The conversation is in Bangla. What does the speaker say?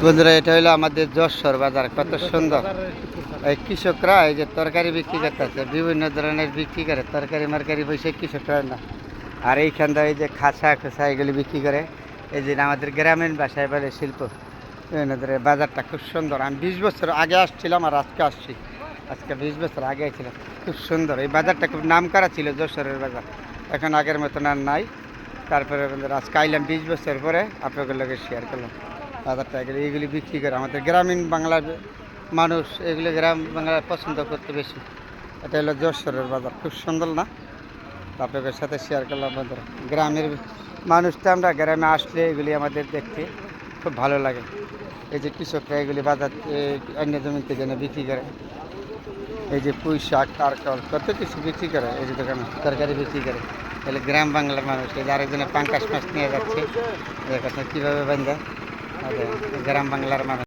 বন্ধুরা, এটা হলো আমাদের যশোর বাজার। কত সুন্দর! এই কৃষকরা এই যে তরকারি বিক্রি করতেছে, বিভিন্ন ধরনের বিক্রি করে, তরকারি মারকারি বসে কৃষকরা না। আর এইখানটা এই যে খাঁচা খোসা এগুলি বিক্রি করে। এই যে আমাদের গ্রামীণ ভাষায় বলে শিল্প। বিভিন্ন ধরনের বাজারটা খুব সুন্দর। আমি 20 বছর আগে আসছিলাম আর আজকে আসছি। আজকে 20 বছর আগে ছিলাম। খুব সুন্দর এই বাজারটা, খুব নাম করা ছিল যশোরের বাজার। এখন আগের মতন আর নাই। তারপরে আজকে আইলাম 20 বছর পরে, আপনাদের লোকের শেয়ার করলাম বাজারটা। এগুলি বিক্রি করে আমাদের গ্রামীণ বাংলার মানুষ, এগুলি গ্রাম বাংলায় পছন্দ করতে বেশি। এটা হলো যশোরের বাজার, খুব সুন্দর না? আপনাদের সাথে শেয়ার করলাম বন্ধুরা। গ্রামের মানুষটা, আমরা গ্রামে আসলে এগুলি আমাদের দেখতে খুব ভালো লাগে। এই যে কৃষকরা এগুলি বাজার অন্য জমিতে যেন বিক্রি করে। এই যে পুঁই শাক, কারকল, কত কিছু বিক্রি করে এই যে দোকানে, তরকারি বিক্রি করে। তাহলে গ্রাম বাংলার মানুষ। এই যে আরেকজনে পাঙ্কাশ মাছ নিয়ে যাচ্ছে, কীভাবে বান্ধা গ্রাম বাংলার মানুষ।